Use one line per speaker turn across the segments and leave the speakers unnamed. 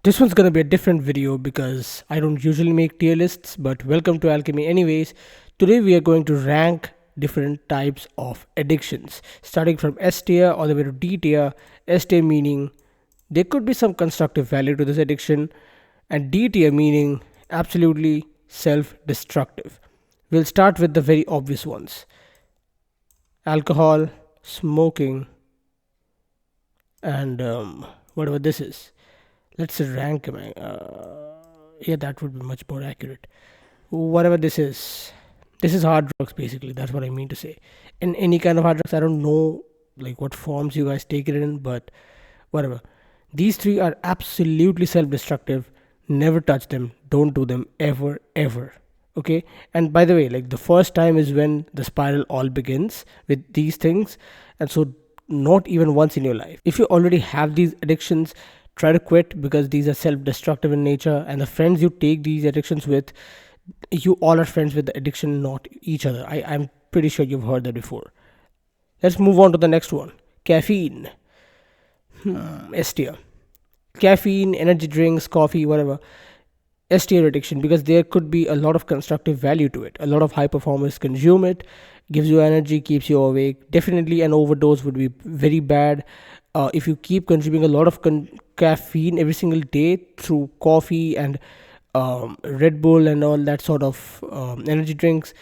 This one's gonna be a different video because I don't usually make tier lists, but welcome to Alchemy anyways. Today we are going to rank different types of addictions, starting from S tier all the way to D tier. S tier meaning there could be some constructive value to this addiction, and D tier meaning absolutely self destructive. We'll start with the very obvious ones: alcohol, smoking, and whatever this is. Let's rank them. Yeah, that would be much more accurate. Whatever this is hard drugs basically. That's what I mean to say. In any kind of hard drugs, I don't know like what forms you guys take it in, but whatever. These three are absolutely self-destructive. Never touch them. Don't do them ever, ever. Okay. And by the way, like the first time is when the spiral all begins with these things, and so not even once in your life. If you already have these addictions, try to quit because these are self-destructive in nature, and the friends you take these addictions with, you all are friends with the addiction, not each other. I'm pretty sure you've heard that before. Let's move on to the next one. Caffeine. S tier. Caffeine, energy drinks, coffee, whatever. S tier addiction, because there could be a lot of constructive value to it. A lot of high performers consume it, gives you energy, keeps you awake. Definitely an overdose would be very bad. If you keep consuming a lot of caffeine every single day through coffee and Red Bull and all that sort of energy drinks,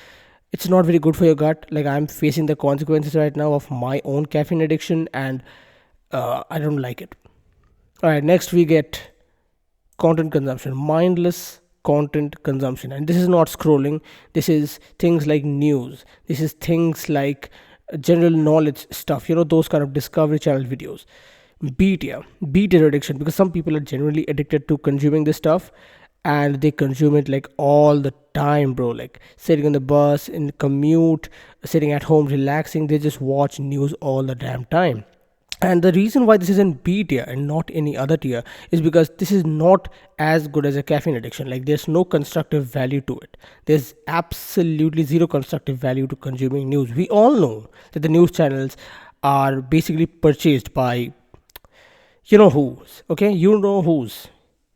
it's not very good for your gut. Like, I'm facing the consequences right now of my own caffeine addiction, and I don't like it. All right, next we get content consumption, mindless content consumption. And this is not scrolling, this is things like news, this is things like general knowledge stuff, those kind of Discovery Channel videos. B tier addiction, because some people are generally addicted to consuming this stuff, and they consume it like all the time, bro. Like sitting on the bus, in the commute, sitting at home relaxing, they just watch news all the damn time. And the reason why this is in B tier and not any other tier is because this is not as good as a caffeine addiction. Like, there's no constructive value to it. There's absolutely zero constructive value to consuming news. We all know that the news channels are basically purchased by who's. Okay, who's.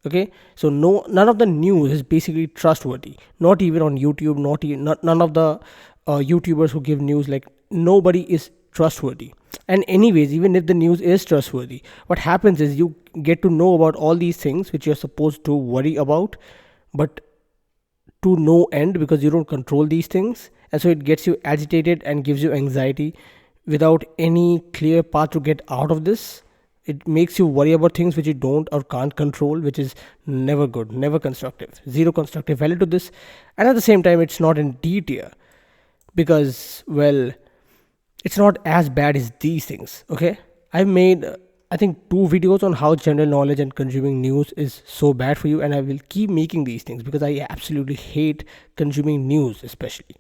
Okay, so none of the news is basically trustworthy. Not even on YouTube. None of the YouTubers who give news, like, nobody is trustworthy. And anyways, even if the news is trustworthy, what happens is you get to know about all these things which you're supposed to worry about, but to no end, because you don't control these things, and so it gets you agitated and gives you anxiety without any clear path to get out of this. It makes you worry about things which you don't or can't control, which is never good, never constructive. Zero constructive value to this. And at the same time, it's not in D tier because, well, it's not as bad as these things. Okay, I've made I think 2 videos on how general knowledge and consuming news is so bad for you, and I will keep making these things because I absolutely hate consuming news, especially.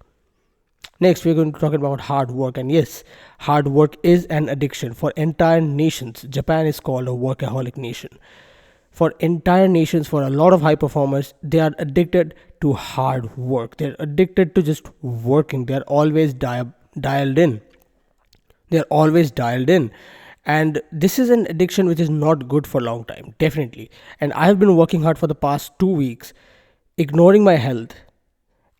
Next, we're going to talk about hard work. And yes, hard work is an addiction for entire nations. Japan is called a workaholic nation. For entire nations, for a lot of high performers, they are addicted to hard work. They're addicted to just working. They're always dialed in. They're always dialed in. And this is an addiction which is not good for a long time, definitely. And I have been working hard for the past 2 weeks, ignoring my health,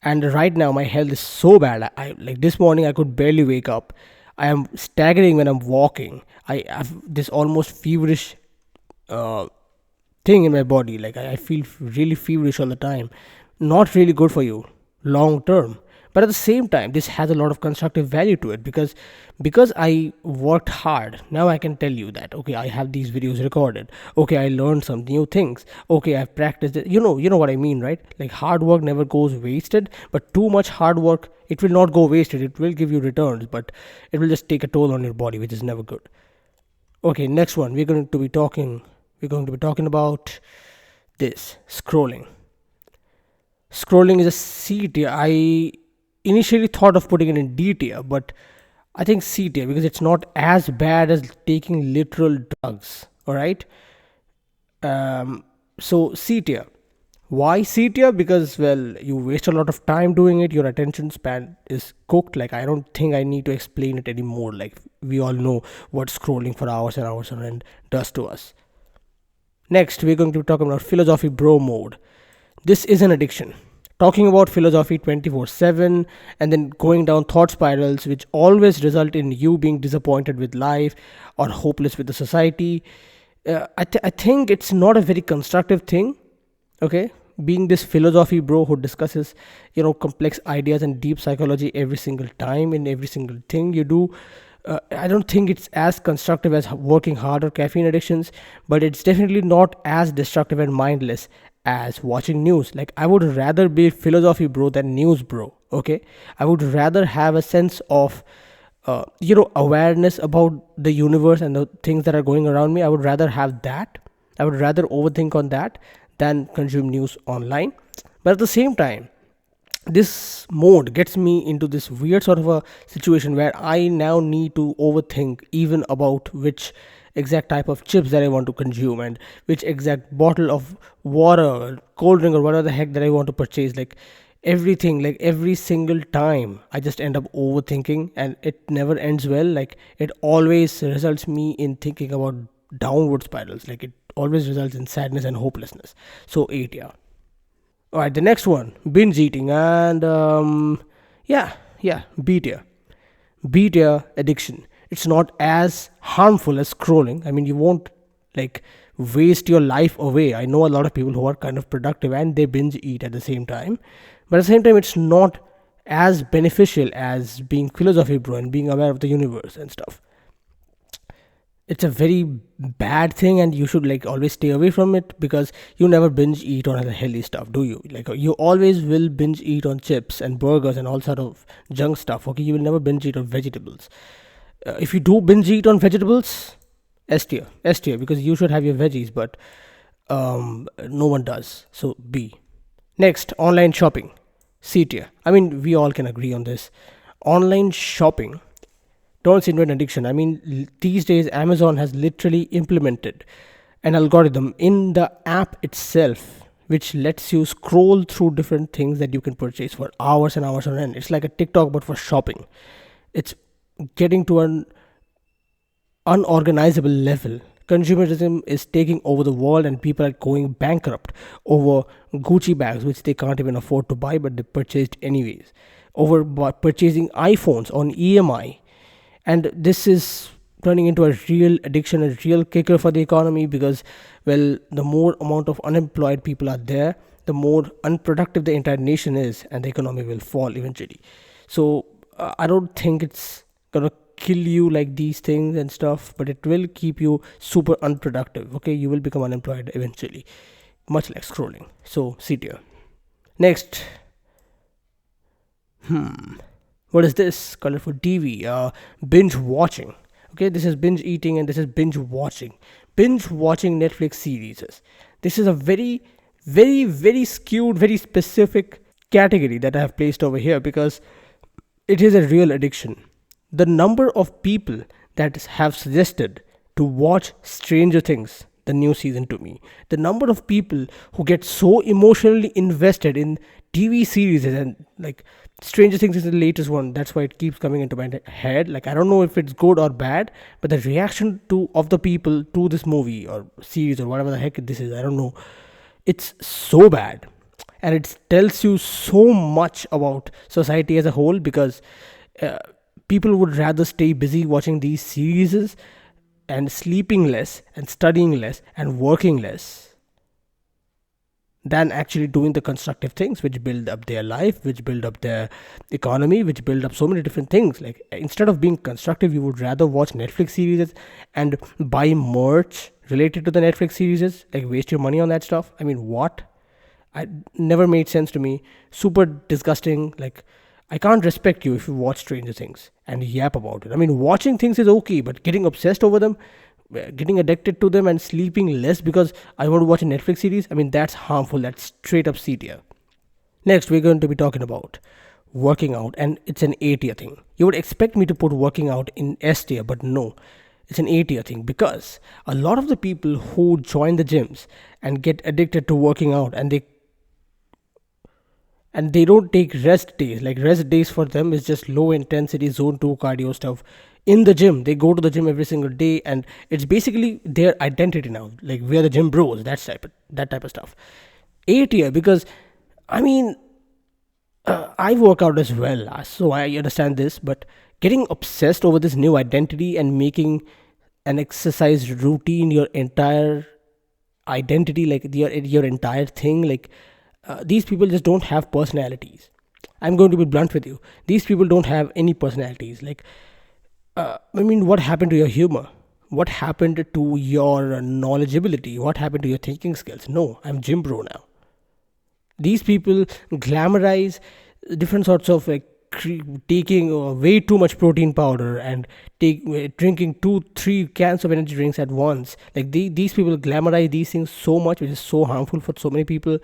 and right now my health is so bad. I like this morning I could barely wake up. I am staggering when I'm walking. I have this almost feverish uh, thing in my body. Like, I feel really feverish all the time. Not really good for you long term. But at the same time, this has a lot of constructive value to it, because I worked hard. Now I can tell you that, okay, I have these videos recorded. Okay, I learned some new things. Okay, I've practiced it. You know what I mean, right? Like, hard work never goes wasted, but too much hard work, it will not go wasted. It will give you returns, but it will just take a toll on your body, which is never good. Okay, next one. We're going to be talking about this scrolling. Scrolling is a C tier. I initially thought of putting it in D tier, but I think C tier because it's not as bad as taking literal drugs. All right. So C tier. Why C tier? Because, well, you waste a lot of time doing it. Your attention span is cooked. Like, I don't think I need to explain it anymore. Like, we all know what scrolling for hours and hours on end does to us. Next, we're going to be talking about philosophy bro mode. This is an addiction. Talking about philosophy 24/7 and then going down thought spirals, which always result in you being disappointed with life or hopeless with the society. I think it's not a very constructive thing, okay? Being this philosophy bro who discusses, complex ideas and deep psychology every single time in every single thing you do. I don't think it's as constructive as working hard or caffeine addictions, but it's definitely not as destructive and mindless as watching news. Like, I would rather be philosophy bro than news bro, okay? I would rather have a sense of awareness about the universe and the things that are going around me. I would rather have that. I would rather overthink on that than consume news online. But at the same time, this mode gets me into this weird sort of a situation where I now need to overthink even about which exact type of chips that I want to consume and which exact bottle of water, cold drink, or whatever the heck that I want to purchase. Like everything, like every single time, I just end up overthinking and it never ends well. Like it always results me in thinking about downward spirals. Like it always results in sadness and hopelessness. So, 8, yeah. All right, the next one, binge eating, and yeah, beat addiction. It's not as harmful as scrolling. I mean, you won't like waste your life away. I know a lot of people who are kind of productive and they binge eat at the same time, but at the same time, it's not as beneficial as being philosophy bro and being aware of the universe and stuff. It's a very bad thing and you should like always stay away from it, because you never binge eat on the healthy stuff, do you? Like you always will binge eat on chips and burgers and all sort of junk stuff, okay? You will never binge eat on vegetables. If you do binge eat on vegetables, S tier, because you should have your veggies, but no one does, so B. Next, online shopping, C tier. I mean, we all can agree on this. Online shopping turns into an addiction. I mean, these days, Amazon has literally implemented an algorithm in the app itself which lets you scroll through different things that you can purchase for hours and hours on end. It's like a TikTok but for shopping. It's getting to an unorganizable level. Consumerism is taking over the world, and people are going bankrupt over Gucci bags, which they can't even afford to buy, but they purchased anyways. Over purchasing iPhones on EMI, and this is turning into a real addiction, a real kicker for the economy, because, well, the more amount of unemployed people are there, the more unproductive the entire nation is, and the economy will fall eventually. So I don't think it's gonna kill you like these things and stuff, but it will keep you super unproductive. Okay, you will become unemployed eventually, much like scrolling. So C tier. Next, what is this? Colorful TV. Binge watching. Okay, this is binge eating and this is binge watching. Binge watching Netflix series. This is a very, very, very skewed, very specific category that I have placed over here, because it is a real addiction. The number of people that have suggested to watch Stranger Things, the new season, to me, the number of people who get so emotionally invested in TV series, and like Stranger Things is the latest one, that's why it keeps coming into my head. Like I don't know if it's good or bad, but the reaction to of the people to this movie or series or whatever the heck this is, I don't know, it's so bad, and it tells you so much about society as a whole, because uh, people would rather stay busy watching these series and sleeping less and studying less and working less than actually doing the constructive things which build up their life, which build up their economy, which build up so many different things. Like instead of being constructive, you would rather watch Netflix series and buy merch related to the Netflix series, like waste your money on that stuff. I mean, what? I never made sense to me. Super disgusting. Like I can't respect you if you watch Stranger Things and yap about it. I mean, watching things is okay, but getting obsessed over them, getting addicted to them, and sleeping less because I want to watch a Netflix series, I mean, that's harmful. That's straight up C tier. Next, we're going to be talking about working out, and it's an A tier thing. You would expect me to put working out in S tier, but no, it's an A tier thing, because a lot of the people who join the gyms and get addicted to working out, and they don't take rest days. Like rest days for them is just low intensity zone 2 cardio stuff in the gym. They go to the gym every single day, and it's basically their identity now. Like we are the gym bros, that type of stuff. 8 year, because I mean, I work out as well, so I understand this. But getting obsessed over this new identity and making an exercise routine your entire identity, like your entire thing, like these people just don't have personalities. I'm going to be blunt with you. These people don't have any personalities. Like, I mean, what happened to your humor? What happened to your knowledgeability? What happened to your thinking skills? No, I'm gym bro now. These people glamorize different sorts of like taking way too much protein powder and drinking 2-3 cans of energy drinks at once. Like these people glamorize these things so much, which is so harmful for so many people.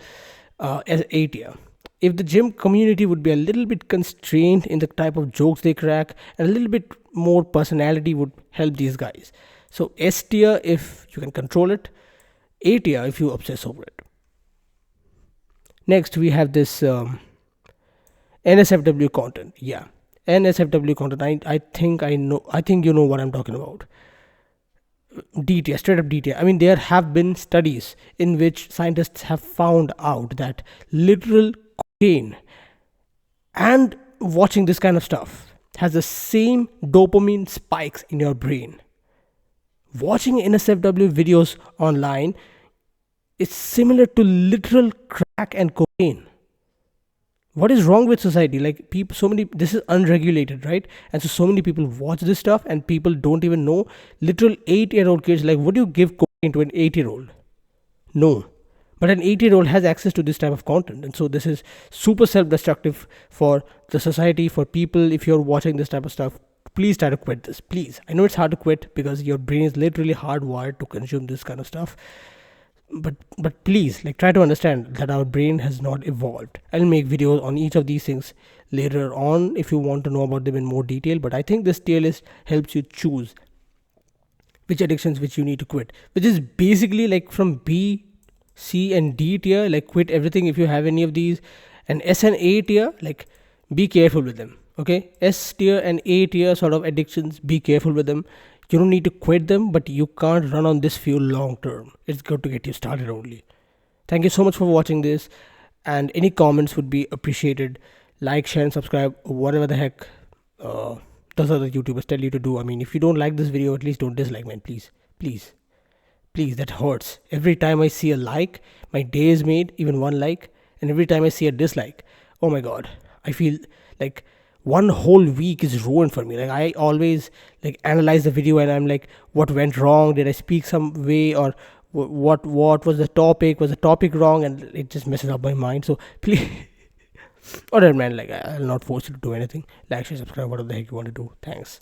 As 8 year, if the gym community would be a little bit constrained in the type of jokes they crack, and a little bit more personality would help these guys. So S tier if you can control it, A tier if you obsess over it. Next we have this NSFW content. Yeah, NSFW content. I think you know what I'm talking about. DTA, straight up DTA. I mean, there have been studies in which scientists have found out that literal cocaine and watching this kind of stuff has the same dopamine spikes in your brain. Watching NSFW videos online is similar to literal crack and cocaine. What is wrong with society? Like people, so many, this is unregulated, right? And so many people watch this stuff and people don't even know. Literal 8-year-old kids, like, would you give cocaine to an 8-year-old? No. But an 8-year-old has access to this type of content, and so this is super self-destructive for the society, for people. If you're watching this type of stuff, please try to quit this, please. I know it's hard to quit because your brain is literally hardwired to consume this kind of stuff, but please, like, try to understand that our brain has not evolved. I'll make videos on each of these things later on if you want to know about them in more detail, but I think this tier list helps you choose which addictions which you need to quit, which is basically like from B, C and D tier, like quit everything if you have any of these, and S and A tier, like be careful with them. Okay, S tier and A tier sort of addictions, be careful with them. You don't need to quit them, but you can't run on this fuel long term. It's good to get you started only. Thank you so much for watching this, and any comments would be appreciated. Like, share and subscribe, whatever the heck those other YouTubers tell you to do. I mean, if you don't like this video, at least don't dislike, man. Please, that hurts. Every time I see a like, my day is made, even one like. And every time I see a dislike, oh my god, I feel like one whole week is ruined for me. Like, I always like analyze the video and I'm like, what went wrong? Did I speak some way? Or what was the topic? Was the topic wrong? And it just messes up my mind. So please, alright man, like, I'll not force you to do anything. Like, share, subscribe, whatever the heck you want to do. Thanks.